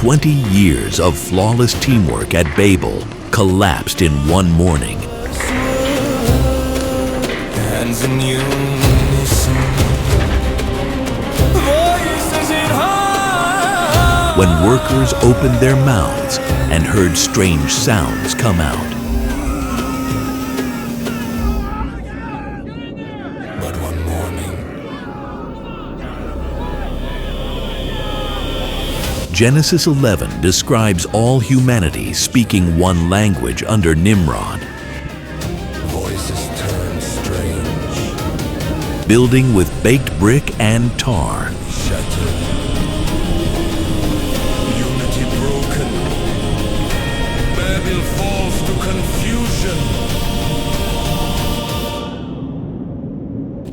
20 years of flawless teamwork at Babel collapsed in one morning. Hands in unison, voices in high. When workers opened their mouths and heard strange sounds come out. But one morning, Genesis 11 describes all humanity speaking one language under Nimrod, voices turned strange, building with baked brick and tar, shattered, unity broken, Babel falls to confusion.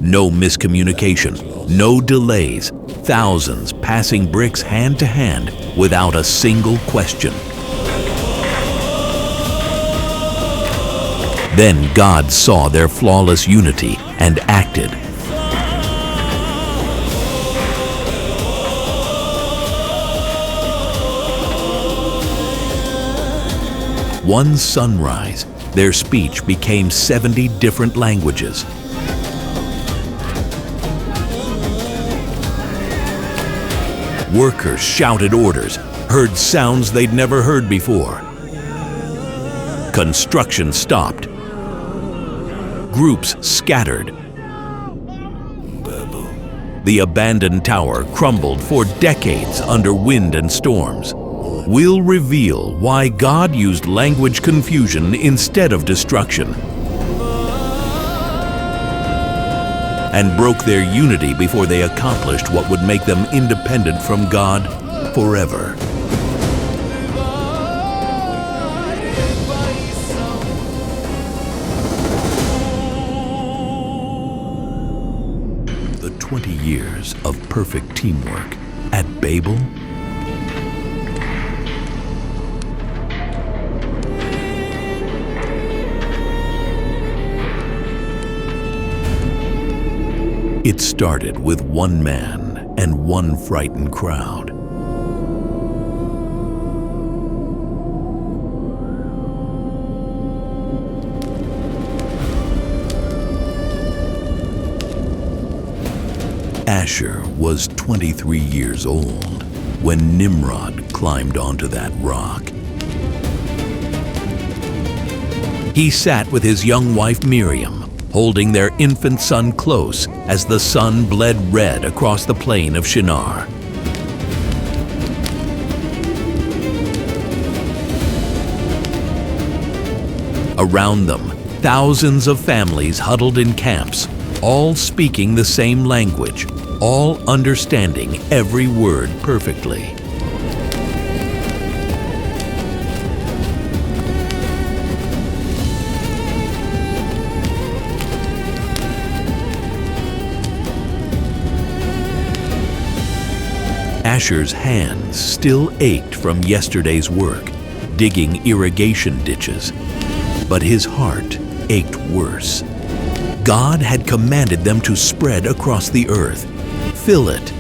no miscommunication, no delays, thousands passing bricks hand to hand without a single question. Then God saw their flawless unity and acted. One sunrise, their speech became 70 different languages. Workers shouted orders, heard sounds they'd never heard before. Construction stopped. Groups scattered. Babel, The abandoned tower crumbled for decades under wind and storms. We'll reveal why God used language confusion instead of destruction, and broke their unity before they accomplished what would make them independent from God forever. The 20 years of perfect teamwork at Babel. It started with one man and one frightened crowd. Asher was 23 years old when Nimrod climbed onto that rock. He sat with his young wife Miriam, holding their infant son close as the sun bled red across the plain of Shinar. Around them, thousands of families huddled in camps, all speaking the same language, all understanding every word perfectly. Asher's hands still ached from yesterday's work, digging irrigation ditches, but his heart ached worse. God had commanded them to spread across the earth, fill it.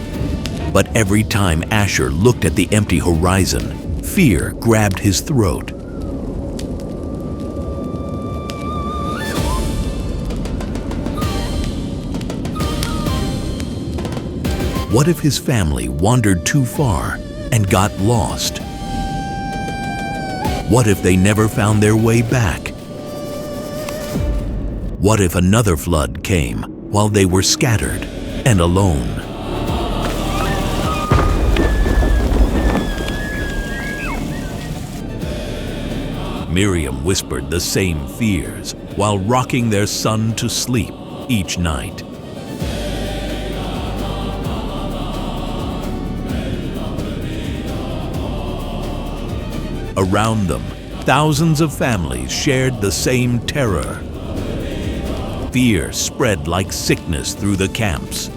But every time Asher looked at the empty horizon, fear grabbed his throat. What if his family wandered too far and got lost? What if they never found their way back? What if another flood came while they were scattered and alone? Miriam whispered the same fears while rocking their son to sleep each night. Around them, thousands of families shared the same terror. Fear spread like sickness through the camps.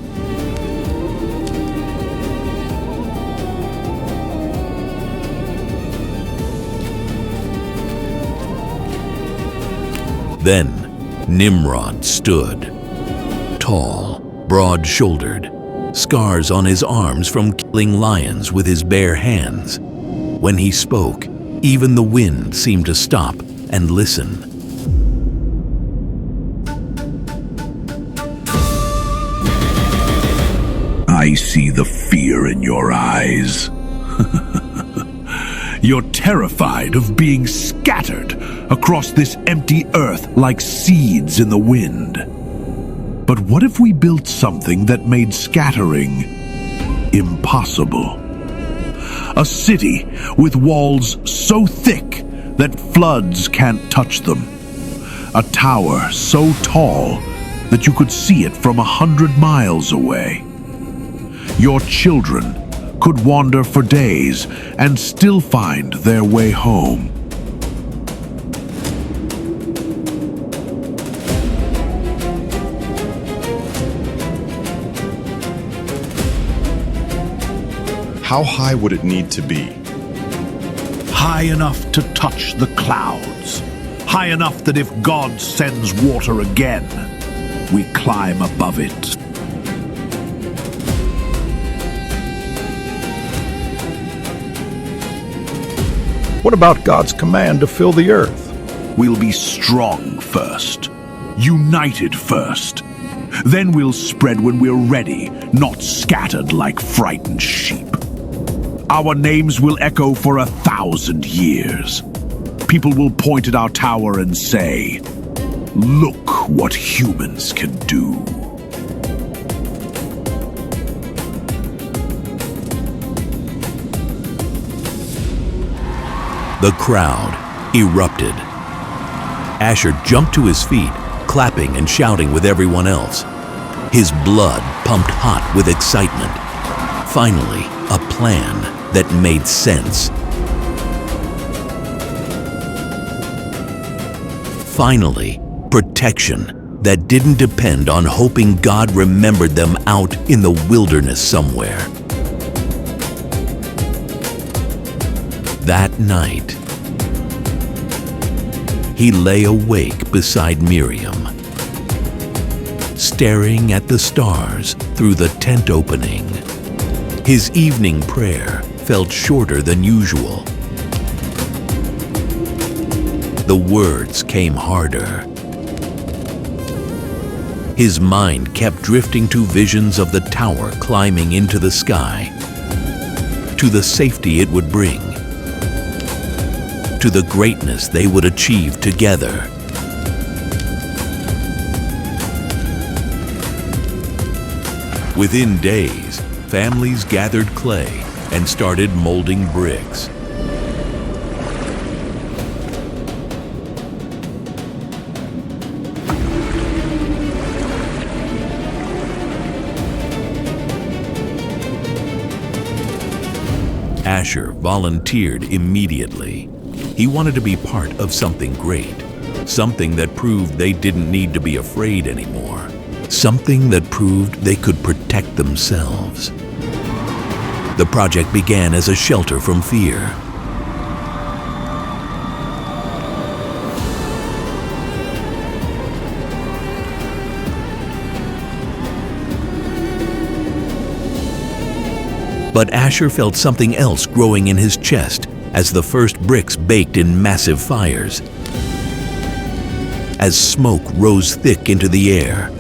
Then Nimrod stood, tall, broad-shouldered, scars on his arms from killing lions with his bare hands. When he spoke, even the wind seemed to stop and listen. I see the fear in your eyes. You're terrified of being scattered across this empty earth like seeds in the wind. But what if we built something that made scattering impossible? A city with walls so thick that floods can't touch them. A tower so tall that you could see it from 100 miles away. Your children could wander for days and still find their way home. How high would it need to be? High enough to touch the clouds. High enough that if God sends water again, we climb above it. What about God's command to fill the earth? We'll be strong first, united first. Then we'll spread when we're ready, not scattered like frightened sheep. Our names will echo for 1,000 years. People will point at our tower and say, "Look what humans can do." The crowd erupted. Asher jumped to his feet, clapping and shouting with everyone else. His blood pumped hot with excitement. Finally, a plan that made sense. Finally, protection that didn't depend on hoping God remembered them out in the wilderness somewhere. That night, he lay awake beside Miriam, staring at the stars through the tent opening. His evening prayer felt shorter than usual. The words came harder. His mind kept drifting to visions of the tower climbing into the sky, to the safety it would bring, to the greatness they would achieve together. Within days, families gathered clay and started molding bricks. Asher volunteered immediately. He wanted to be part of something great, something that proved they didn't need to be afraid anymore, something that proved they could protect themselves. The project began as a shelter from fear. But Asher felt something else growing in his chest as the first bricks baked in massive fires. As smoke rose thick into the air,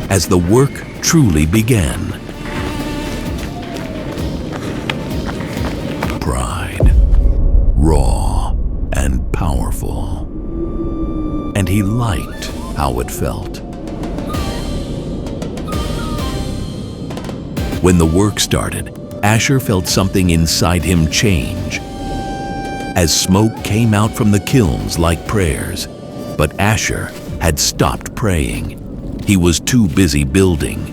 as the work truly began. Pride, raw and powerful. And he liked how it felt. When the work started, Asher felt something inside him change. As smoke came out from the kilns like prayers, but Asher had stopped praying. He was too busy building.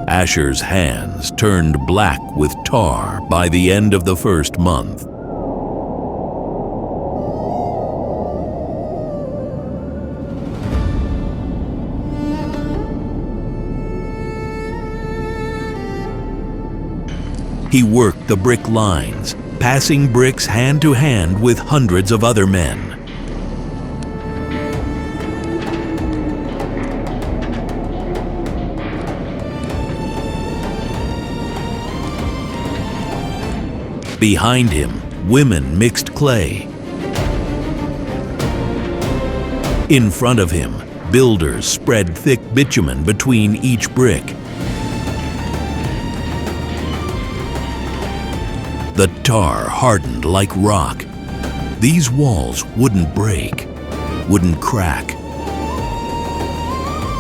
Asher's hands turned black with tar by the end of the first month. He worked the brick lines, passing bricks hand to hand with hundreds of other men. Behind him, women mixed clay. In front of him, builders spread thick bitumen between each brick. The tar hardened like rock. These walls wouldn't break, wouldn't crack,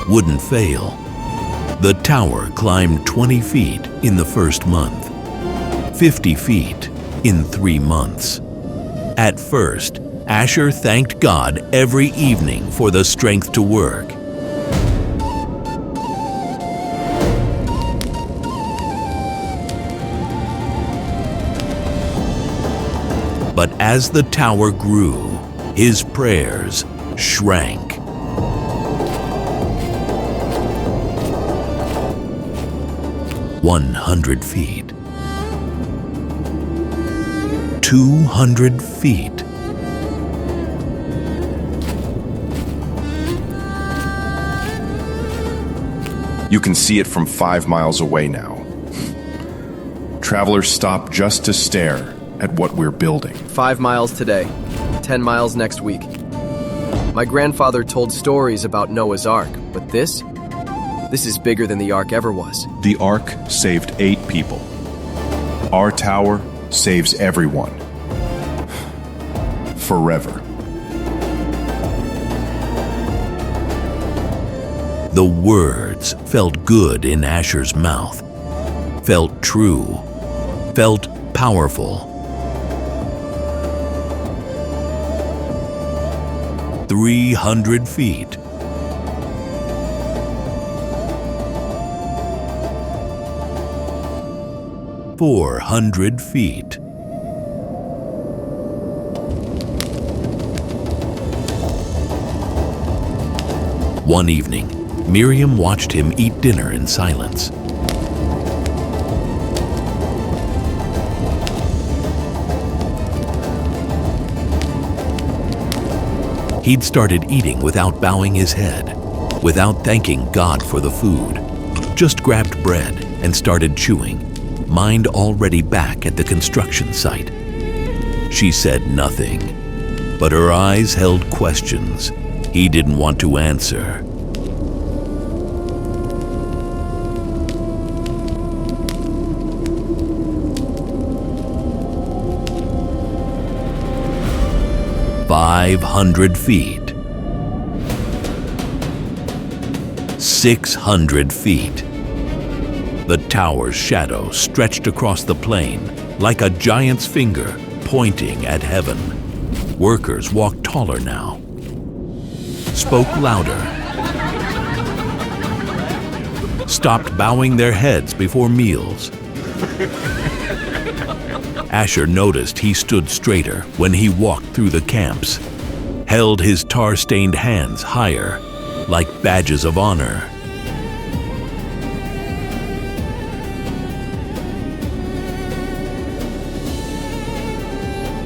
wouldn't fail. The tower climbed 20 feet in the first month, 50 feet in 3 months. At first, Asher thanked God every evening for the strength to work. But as the tower grew, his prayers shrank. "100 feet. 200 feet. You can see it from 5 miles away now. Travelers stop just to stare at what we're building. 5 miles today, 10 miles next week. My grandfather told stories about Noah's Ark, but this is bigger than the Ark ever was. The Ark saved 8 people. Our tower saves everyone. Forever. The words felt good in Asher's mouth, felt true, felt powerful. 300 feet. "400 feet. One evening, Miriam watched him eat dinner in silence. He'd started eating without bowing his head, without thanking God for the food. Just grabbed bread and started chewing, mind already back at the construction site. She said nothing, but her eyes held questions he didn't want to answer. "500 feet. 600 feet. The tower's shadow stretched across the plain like a giant's finger pointing at heaven. Workers walked taller now, spoke louder, stopped bowing their heads before meals. Asher noticed he stood straighter when he walked through the camps, held his tar-stained hands higher, like badges of honor.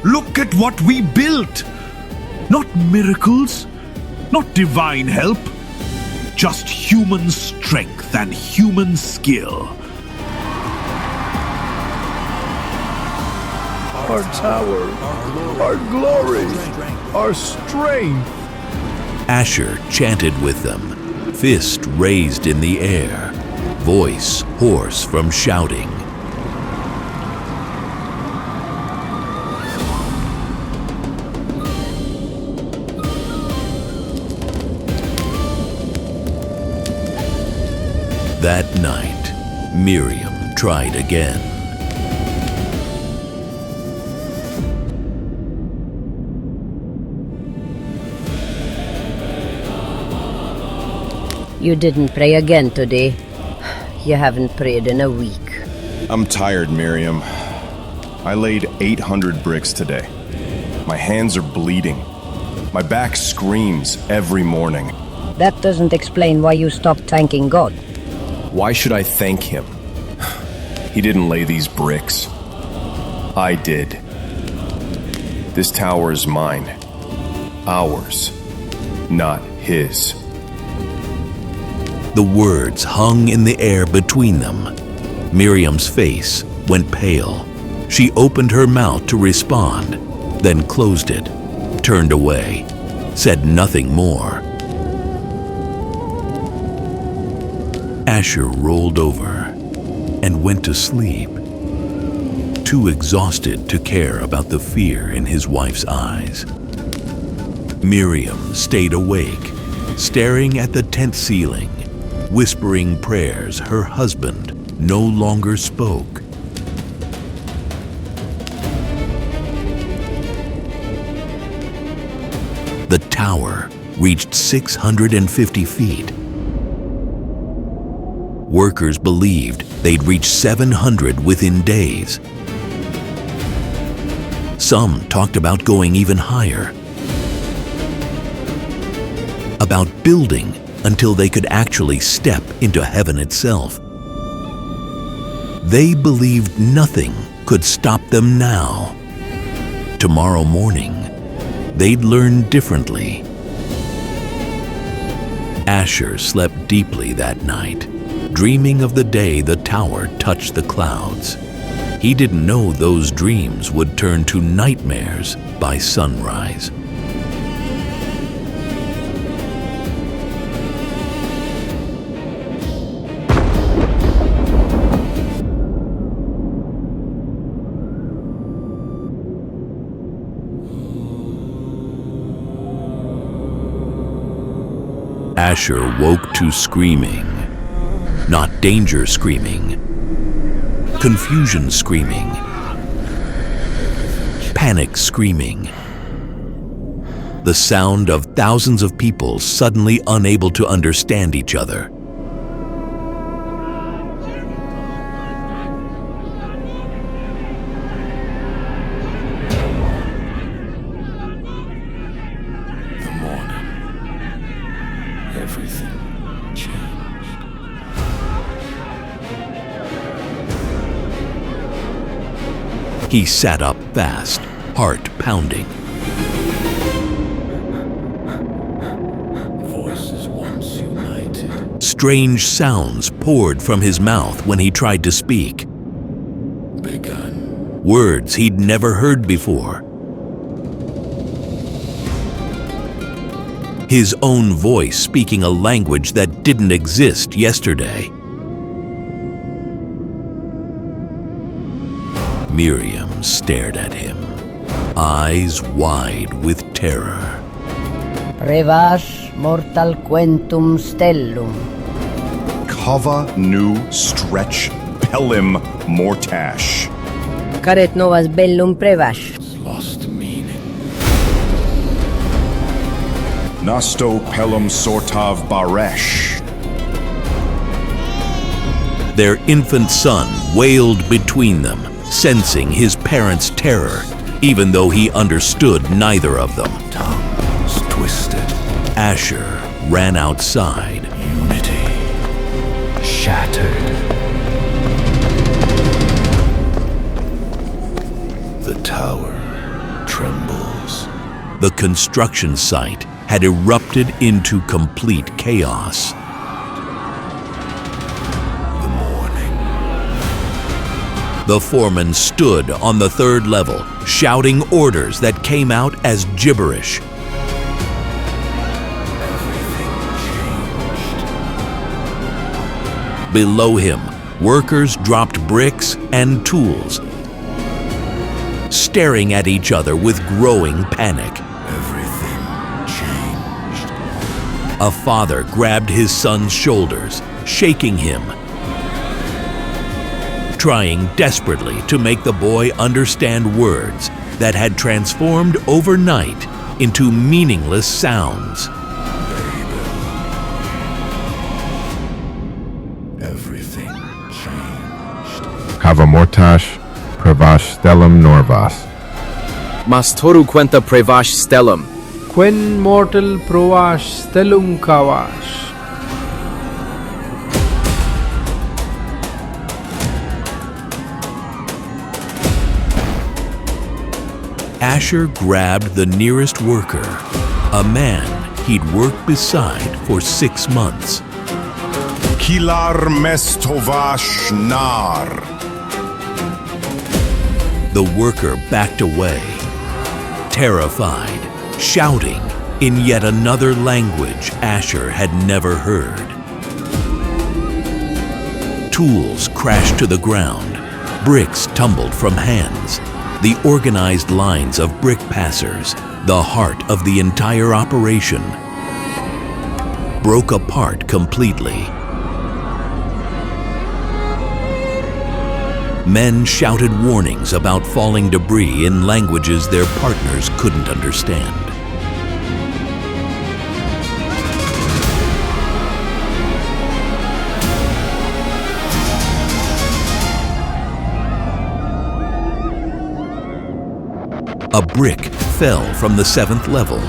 Look at what we built! Not miracles, not divine help, just human strength and human skill. Our tower, our glory, our strength. Asher chanted with them, fist raised in the air, voice hoarse from shouting. That night, Miriam tried again. You didn't pray again today. You haven't prayed in a week. I'm tired, Miriam. I laid 800 bricks today. My hands are bleeding. My back screams every morning. That doesn't explain why you stopped thanking God. Why should I thank him? He didn't lay these bricks. I did. This tower is mine. Ours, not his. The words hung in the air between them. Miriam's face went pale. She opened her mouth to respond, then closed it, turned away, said nothing more. Asher rolled over and went to sleep, too exhausted to care about the fear in his wife's eyes. Miriam stayed awake, staring at the tent ceiling, whispering prayers her husband no longer spoke. The tower reached 650 feet. Workers believed they'd reach 700 within days. Some talked about going even higher, about building until they could actually step into heaven itself. They believed nothing could stop them now. Tomorrow morning, they'd learn differently. Asher slept deeply that night, dreaming of the day the tower touched the clouds. He didn't know those dreams would turn to nightmares by sunrise. Asher woke to screaming. Not danger screaming, confusion screaming, panic screaming. The sound of thousands of people suddenly unable to understand each other. The morning, everything changed. He sat up fast, heart pounding. Voices once united Strange sounds poured from his mouth when he tried to speak. begun. Words he'd never heard before. His own voice speaking a language that didn't exist yesterday. Miriam stared at him, eyes wide with terror. Prevash mortal quentum stellum. Kava nu stretch pellim mortash. Caret novas bellum prevash. Lost meaning. Nasto pelum sortav baresh. Their infant son wailed between them, sensing his parents' terror, even though he understood neither of them. Tongues twisted. Asher ran outside. Unity shattered. The tower trembles. The construction site had erupted into complete chaos. The morning. The foreman stood on the third level, shouting orders that came out as gibberish. Below him, workers dropped bricks and tools, staring at each other with growing panic. Everything changed. A father grabbed his son's shoulders, shaking him, trying desperately to make the boy understand words that had transformed overnight into meaningless sounds. Everything changed. Havamortash Prevash Stellum Norvas. Mastoru cuenta prevash stellum. Quen mortal provash stellum cavash. Asher grabbed the nearest worker, a man he'd worked beside for 6 months. Kilar mestovash nar. The worker backed away, terrified, shouting in yet another language Asher had never heard. Tools crashed to the ground, bricks tumbled from hands. The organized lines of brick passers, the heart of the entire operation, broke apart completely. Men shouted warnings about falling debris in languages their partners couldn't understand. A brick fell from the 7th level,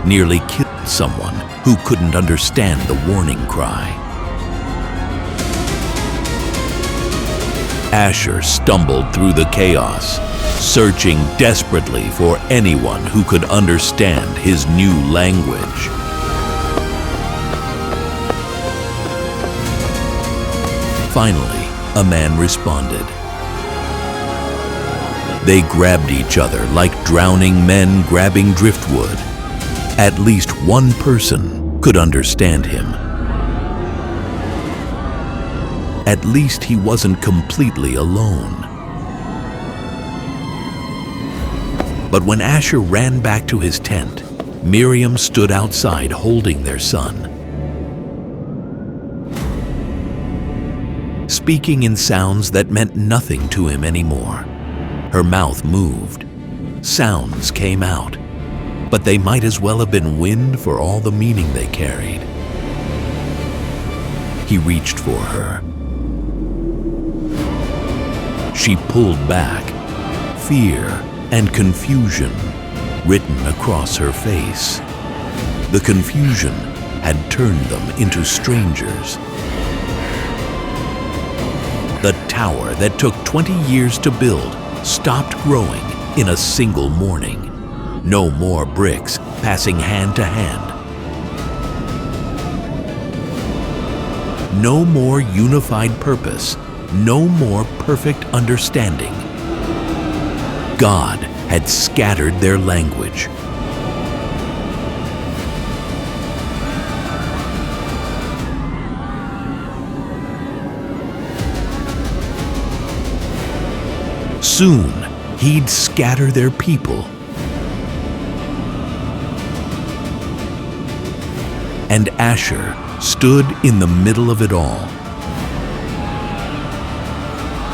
nearly killed someone who couldn't understand the warning cry. Asher stumbled through the chaos, searching desperately for anyone who could understand his new language. Finally, a man responded. They grabbed each other like drowning men grabbing driftwood. At least one person could understand him. At least he wasn't completely alone. But when Asher ran back to his tent, Miriam stood outside holding their son. Speaking in sounds that meant nothing to him anymore. Her mouth moved. Sounds came out, but they might as well have been wind for all the meaning they carried. He reached for her. She pulled back, fear and confusion written across her face. The confusion had turned them into strangers. The tower that took 20 years to build stopped growing in a single morning. No more bricks passing hand to hand. No more unified purpose. No more perfect understanding. God had scattered their language. Soon, he'd scatter their people. And Asher stood in the middle of it all,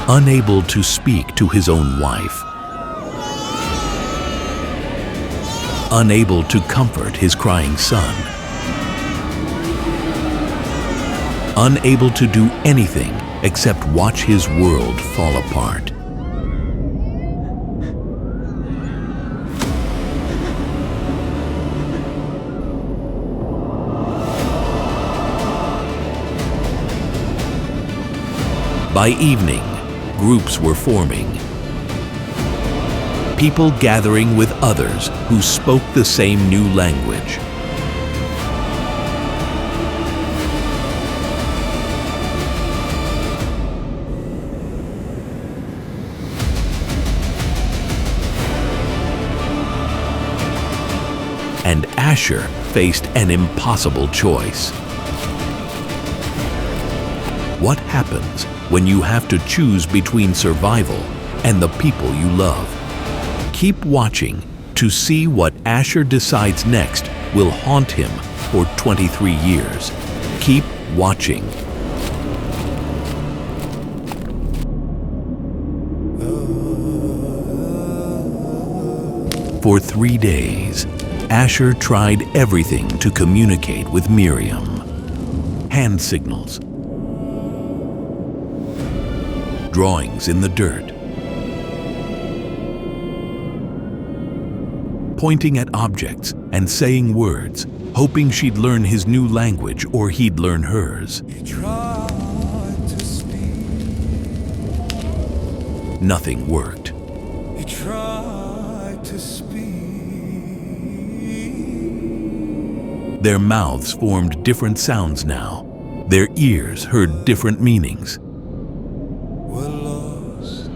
unable to speak to his own wife, unable to comfort his crying son, unable to do anything except watch his world fall apart. By evening, groups were forming. People gathering with others who spoke the same new language. And Asher faced an impossible choice. What happens when you have to choose between survival and the people you love? Keep watching to see what Asher decides next will haunt him for 23 years. Keep watching. For 3 days, Asher tried everything to communicate with Miriam. Hand signals, drawings in the dirt, pointing at objects and saying words, hoping she'd learn his new language or he'd learn hers. Nothing worked. to speak. Their mouths formed different sounds now. Their ears heard different meanings. We're lost.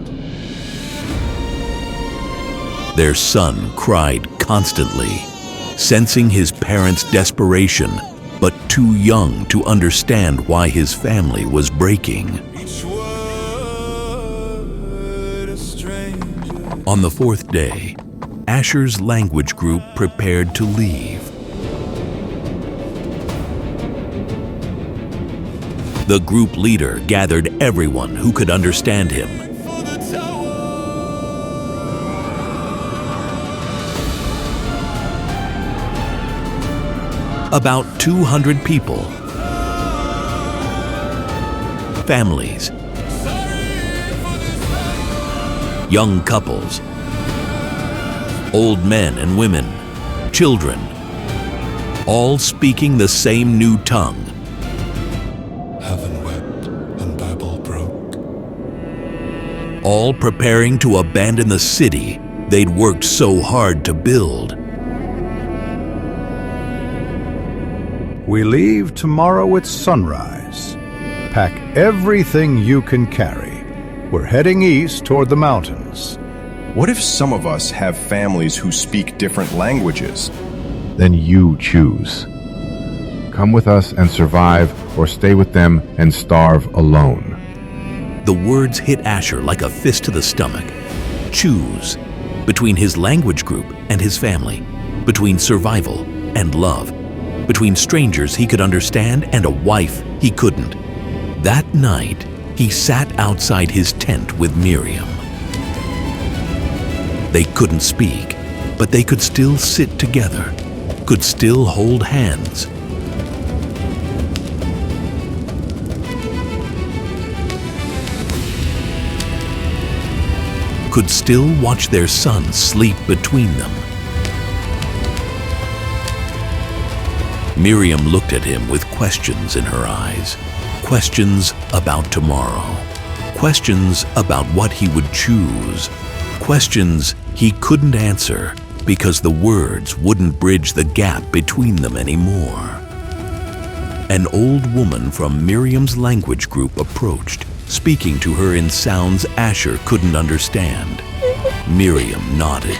Their son cried constantly, sensing his parents' desperation, but too young to understand why his family was breaking. Each word a stranger. On the fourth day, Asher's language group prepared to leave. The group leader gathered everyone who could understand him. For the tower. About 200 people, families, young couples, old men and women, children, all speaking the same new tongue. Heaven wept and Babel broke. All preparing to abandon the city they'd worked so hard to build. We leave tomorrow at sunrise. Pack everything you can carry. We're heading east toward the mountains. What if some of us have families who speak different languages? Then you choose. Come with us and survive, or stay with them and starve alone. The words hit Asher like a fist to the stomach. Choose between his language group and his family, between survival and love, between strangers he could understand and a wife he couldn't. That night, he sat outside his tent with Miriam. They couldn't speak, but they could still sit together, could still hold hands. Could still watch their son sleep between them. Miriam looked at him with questions in her eyes. Questions about tomorrow. Questions about what he would choose. Questions he couldn't answer because the words wouldn't bridge the gap between them anymore. An old woman from Miriam's language group approached, speaking to her in sounds Asher couldn't understand. Miriam nodded.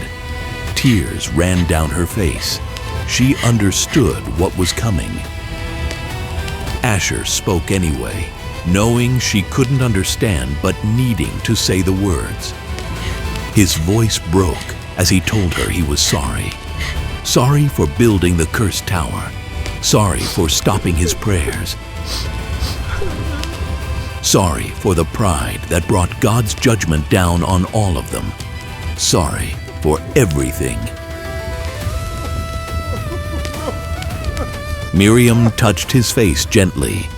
Tears ran down her face. She understood what was coming. Asher spoke anyway, knowing she couldn't understand but needing to say the words. His voice broke as he told her he was sorry. Sorry for building the cursed tower. Sorry for stopping his prayers. Sorry for the pride that brought God's judgment down on all of them. Sorry for everything. Miriam touched his face gently.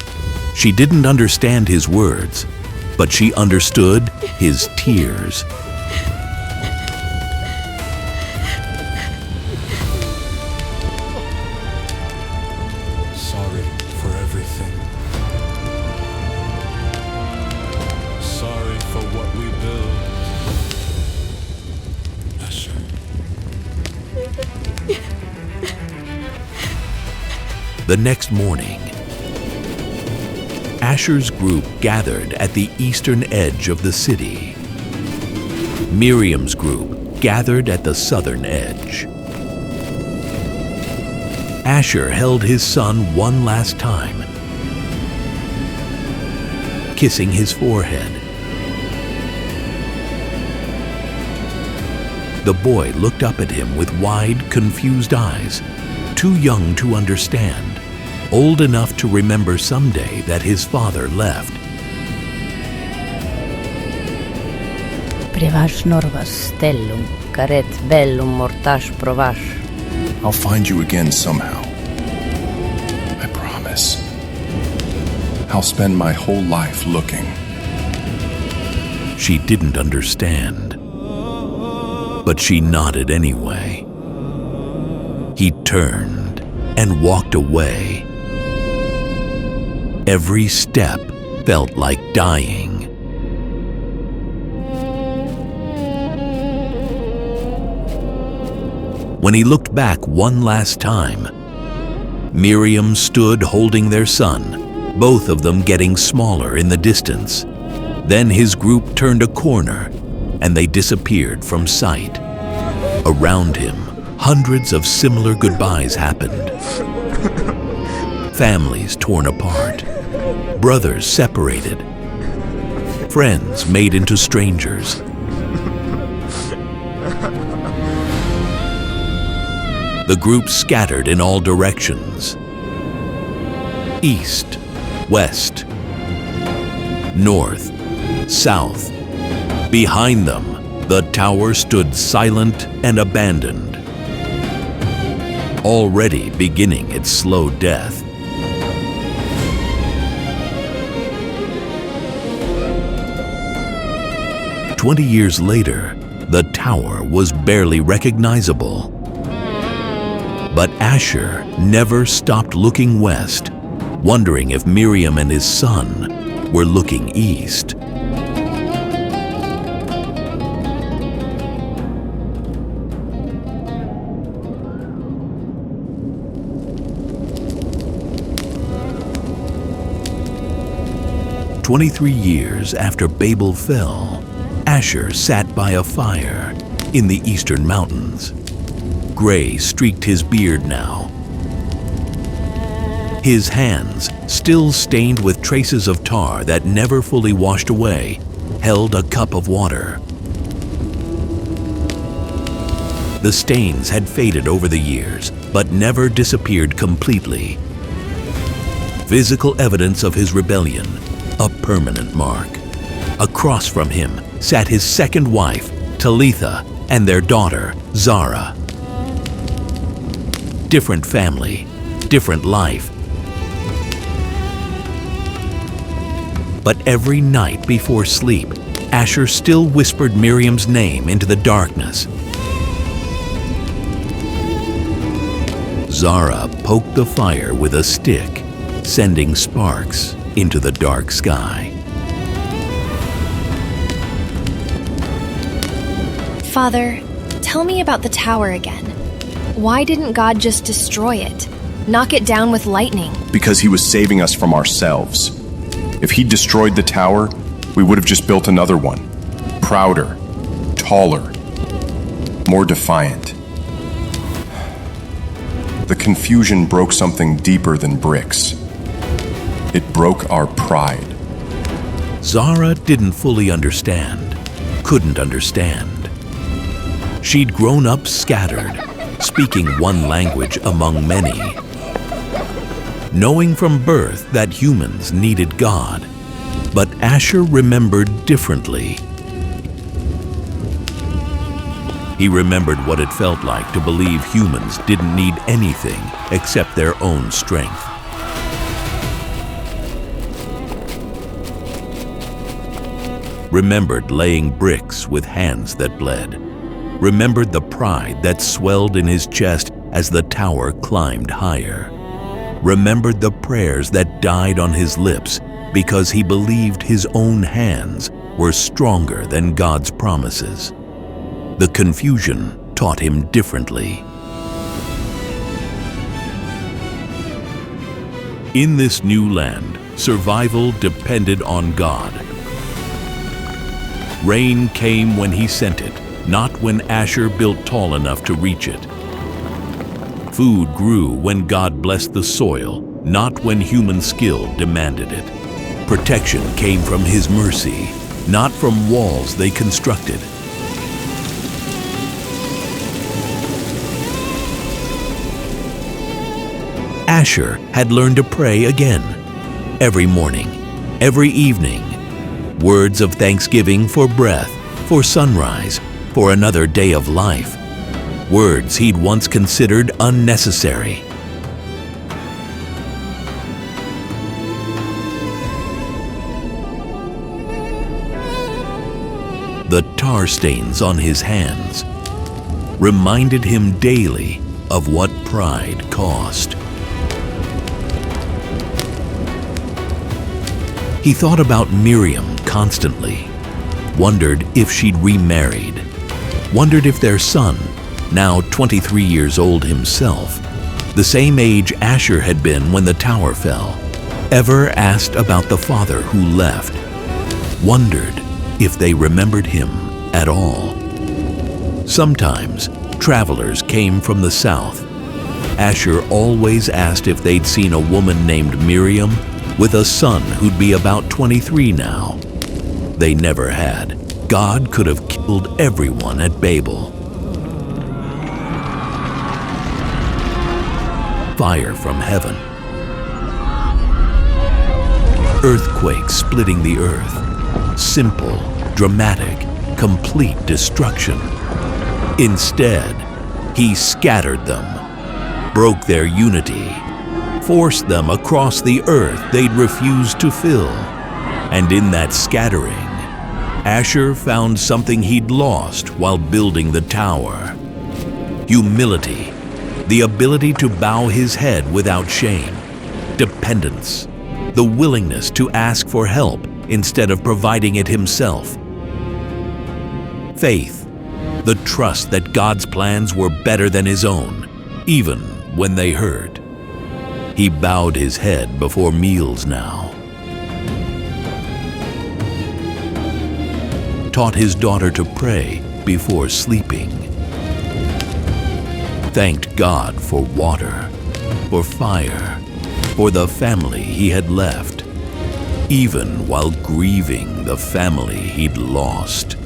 She didn't understand his words, but she understood his tears. Sorry for everything. Sorry for what we built. Asher. The next morning, Asher's group gathered at the eastern edge of the city. Miriam's group gathered at the southern edge. Asher held his son one last time, kissing his forehead. The boy looked up at him with wide, confused eyes, too young to understand, old enough to remember someday that his father left. Prevaš norvas stellum, caret bellum mortaš provaš. I'll find you again somehow. I promise. I'll spend my whole life looking. She didn't understand, but she nodded anyway. He turned and walked away. Every step felt like dying. When he looked back one last time, Miriam stood holding their son, both of them getting smaller in the distance. Then his group turned a corner and they disappeared from sight. Around him, hundreds of similar goodbyes happened. Families torn apart, brothers separated, friends made into strangers. The group scattered in all directions. East, west, north, south. Behind them, the tower stood silent and abandoned, already beginning its slow death. "20 years later, the tower was barely recognizable. But Asher never stopped looking west, wondering if Miriam and his son were looking east. "23 years after Babel fell, Asher sat by a fire in the eastern mountains. Gray streaked his beard now. His hands, still stained with traces of tar that never fully washed away, held a cup of water. The stains had faded over the years, but never disappeared completely. Physical evidence of his rebellion, a permanent mark. Across from him sat his second wife, Talitha, and their daughter, Zara. Different family, different life. But every night before sleep, Asher still whispered Miriam's name into the darkness. Zara poked the fire with a stick, sending sparks into the dark sky. Father, tell me about the tower again. Why didn't God just destroy it? Knock it down with lightning? Because he was saving us from ourselves. If he destroyed the tower, we would have just built another one. Prouder, taller, more defiant. The confusion broke something deeper than bricks. It broke our pride. Zara didn't fully understand, couldn't understand. She'd grown up scattered, speaking one language among many, knowing from birth that humans needed God. But Asher remembered differently. He remembered what it felt like to believe humans didn't need anything except their own strength. Remembered laying bricks with hands that bled. Remembered the pride that swelled in his chest as the tower climbed higher. Remembered the prayers that died on his lips because he believed his own hands were stronger than God's promises. The confusion taught him differently. In this new land, survival depended on God. Rain came when he sent it, not when Asher built tall enough to reach it. Food grew when God blessed the soil, not when human skill demanded it. Protection came from his mercy, not from walls they constructed. Asher had learned to pray again, every morning, every evening. Words of thanksgiving for breath, for sunrise, for another day of life. Words he'd once considered unnecessary. The tar stains on his hands reminded him daily of what pride cost. He thought about Miriam constantly, wondered if she'd remarried, wondered if their son, now 23 years old himself, the same age Asher had been when the tower fell, ever asked about the father who left, wondered if they remembered him at all. Sometimes travelers came from the south. Asher always asked if they'd seen a woman named Miriam with a son who'd be about 23 now. They never had. God could have killed everyone at Babel. Fire from heaven. Earthquake splitting the earth. Simple, dramatic, complete destruction. Instead, he scattered them, broke their unity, forced them across the earth they'd refused to fill. And in that scattering, Asher found something he'd lost while building the tower. Humility, the ability to bow his head without shame. Dependence, the willingness to ask for help instead of providing it himself. Faith, the trust that God's plans were better than his own, even when they hurt. He bowed his head before meals now. Taught his daughter to pray before sleeping. Thanked God for water, for fire, for the family he had left, even while grieving the family he'd lost.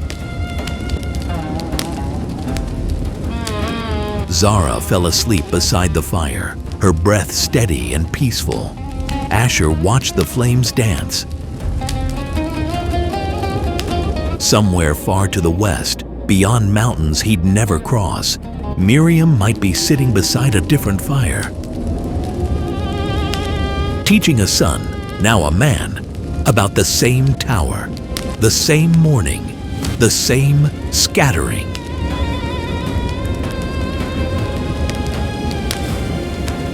Zara fell asleep beside the fire, her breath steady and peaceful. Asher watched the flames dance. Somewhere far to the west, beyond mountains he'd never cross, Miriam might be sitting beside a different fire. Teaching a son, now a man, about the same tower, the same morning, the same scattering.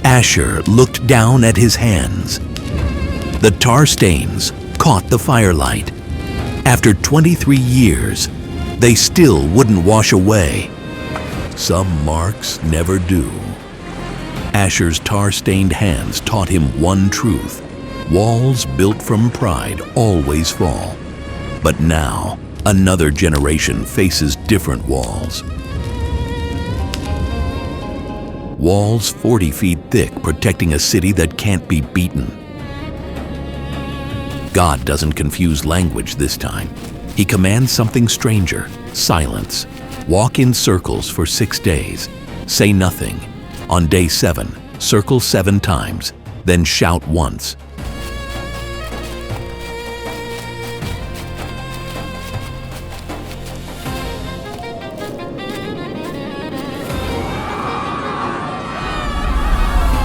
Asher looked down at his hands. The tar stains caught the firelight. After 23 years, they still wouldn't wash away. Some marks never do. Asher's tar-stained hands taught him one truth. Walls built from pride always fall. But now, another generation faces different walls. Walls 40 feet thick protecting a city that can't be beaten. God doesn't confuse language this time. He commands something stranger, silence. Walk in circles for 6 days. Say nothing. On day 7, circle 7 times, then shout once.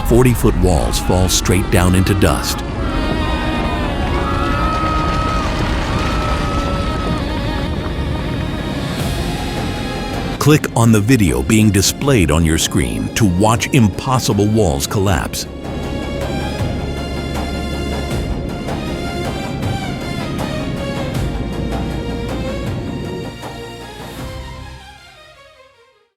"40-foot walls fall straight down into dust. Click on the video being displayed on your screen to watch impossible walls collapse.